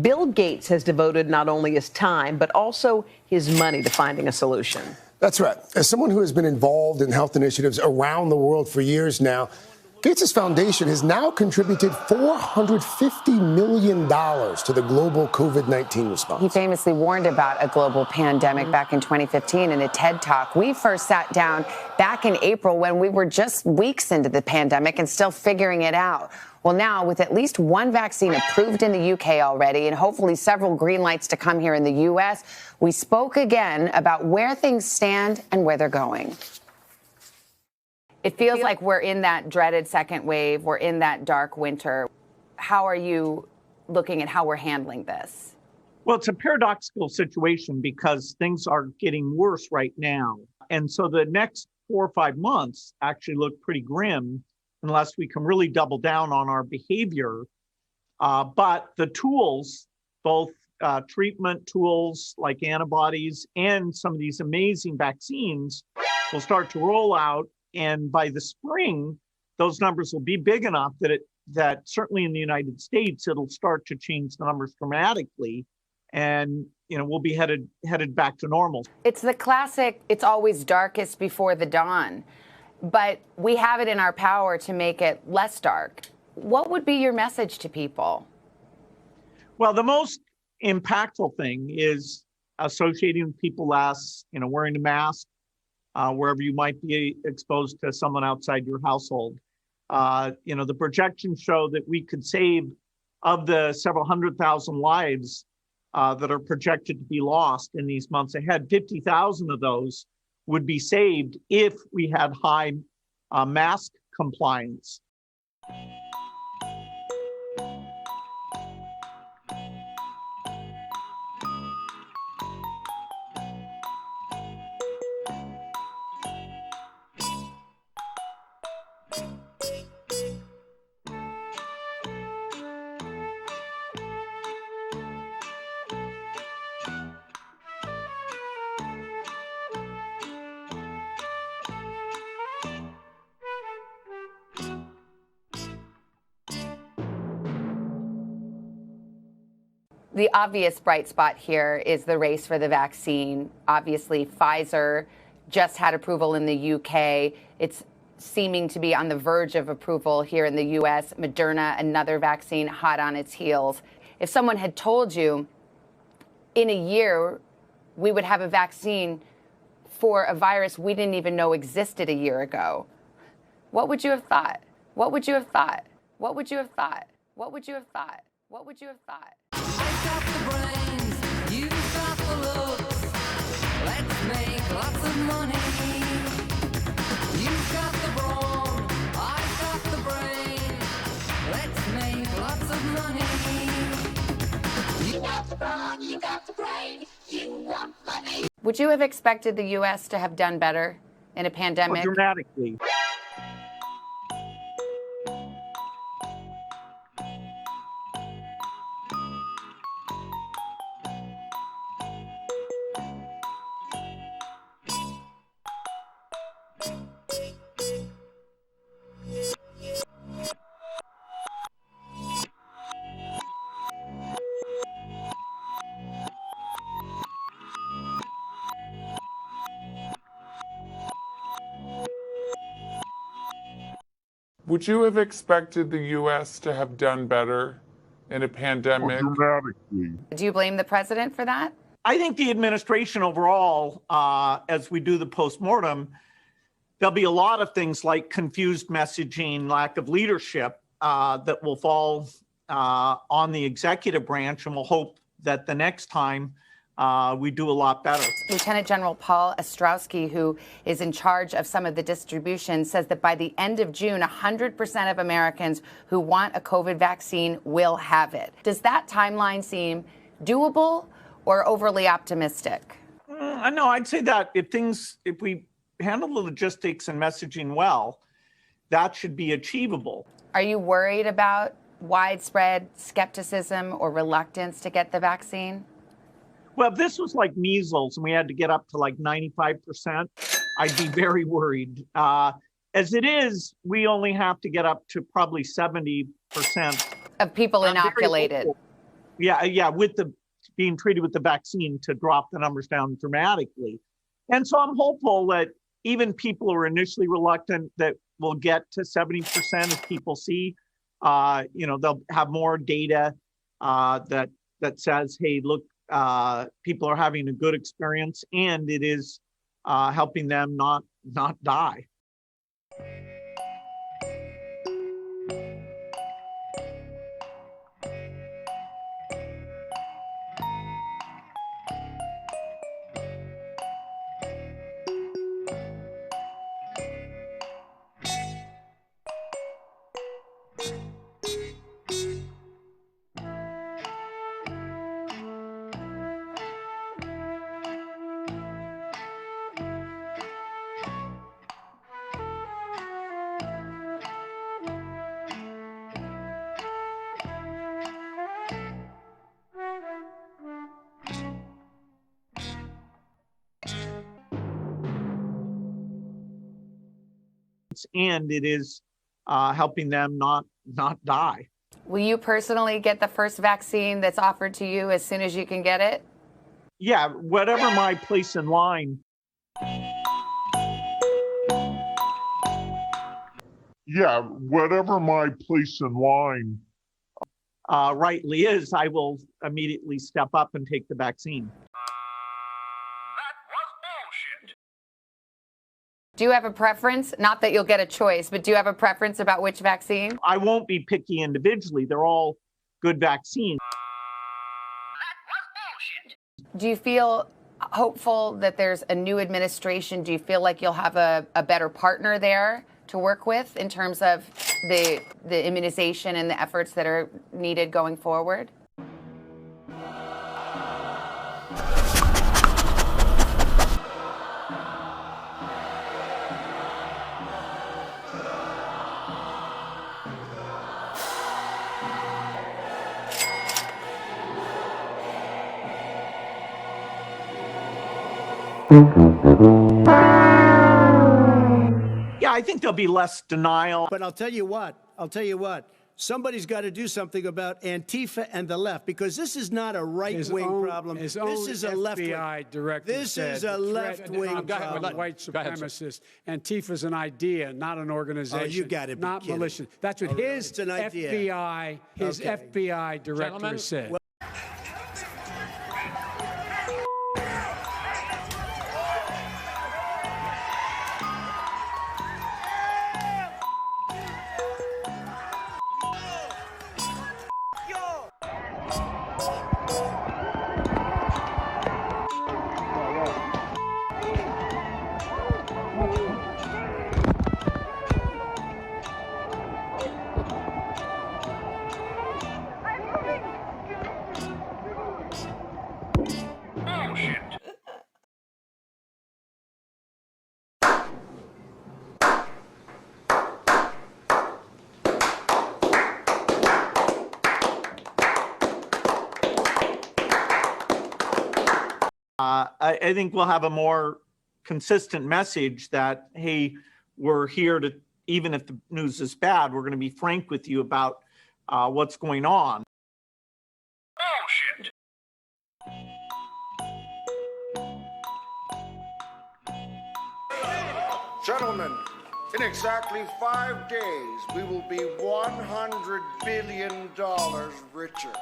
Bill Gates has devoted not only his time, but also his money to finding a solution. That's right. As someone who has been involved in health initiatives around the world for years now, Gates' foundation has now contributed $450 million to the global COVID-19 response. He famously warned about a global pandemic back in 2015 in a TED Talk. We first sat down back in April when we were just weeks into the pandemic and still figuring it out. Well, now, with at least one vaccine approved in the UK already and hopefully several green lights to come here in the US, we spoke again about where things stand and where they're going. It feels like we're in that dreaded second wave. We're in that dark winter. How are you looking at how we're handling this? Well, it's a paradoxical situation because things are getting worse right now. And so the next 4 or 5 months actually look pretty grim unless we can really double down on our behavior. But the tools, both treatment tools like antibodies and some of these amazing vaccines will start to roll out. And by the spring, those numbers will be big enough that certainly in the United States, it'll start to change the numbers dramatically. And, we'll be headed back to normal. It's the classic, it's always darkest before the dawn. But we have it in our power to make it less dark. What would be your message to people? Well, the most impactful thing is associating with people less, wearing a mask wherever you might be exposed to someone outside your household. The projections show that we could save, of the several 100,000 lives that are projected to be lost in these months ahead, 50,000 of those would be saved if we had high mask compliance. The obvious bright spot here is the race for the vaccine. Obviously, Pfizer just had approval in the UK. It's seeming to be on the verge of approval here in the US. Moderna, another vaccine, hot on its heels. If someone had told you in a year we would have a vaccine for a virus we didn't even know existed a year ago, what would you have thought? What would you have thought? What would you have thought? What would you have thought? What would you have thought? I've got the brains, you've got the looks. Let's make lots of money. You've got the brawn, I've got the brain. Let's make lots of money. You got the brawn, you got the brain. You want money. Would you have expected the U.S. to have done better in a pandemic? Well, dramatically. Would you have expected the U.S. to have done better in a pandemic? Dramatically. Do you blame the president for that? I think the administration overall, as we do the postmortem, there'll be a lot of things like confused messaging, lack of leadership that will fall on the executive branch, and we'll hope that the next time we do a lot better. Lieutenant General Paul Ostrowski, who is in charge of some of the distribution, says that by the end of June, 100% of Americans who want a COVID vaccine will have it. Does that timeline seem doable or overly optimistic? No, I'd say that if we handle the logistics and messaging well, that should be achievable. Are you worried about widespread skepticism or reluctance to get the vaccine? Well, if this was like measles and we had to get up to like 95%, I'd be very worried. As it is, we only have to get up to probably 70% of people inoculated. Yeah, with the being treated with the vaccine to drop the numbers down dramatically. And so I'm hopeful that even people who are initially reluctant, that we'll get to 70% as people see, they'll have more data that says, hey, look, people are having a good experience and it is helping them not die. And it is helping them not die. Will you personally get the first vaccine that's offered to you as soon as you can get it? Yeah, whatever my place in line. Yeah, whatever my place in line Rightly is, I will immediately step up and take the vaccine. Do you have a preference? Not that you'll get a choice, but do you have a preference about which vaccine? I won't be picky individually. They're all good vaccines. Do you feel hopeful that there's a new administration? Do you feel like you'll have a better partner there to work with in terms of the immunization and the efforts that are needed going forward? Yeah, I think there'll be less denial. But I'll tell you what, somebody's got to do something about Antifa and the left, because this is not a right-wing problem. This is a left-wing. This is a left-wing problem. White supremacist. Antifa's an idea, not an organization. Oh, you got it. Not malicious. That's what his FBI, FBI director said. I think we'll have a more consistent message that, hey, we're here to, even if the news is bad, we're going to be frank with you about what's going on. Bullshit. Gentlemen, in exactly 5 days, we will be $100 billion richer.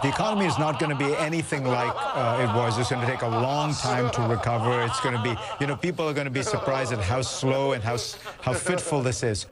The economy is not going to be anything like it was. It's going to take a long time to recover. It's going to be, people are going to be surprised at how slow and how fitful this is.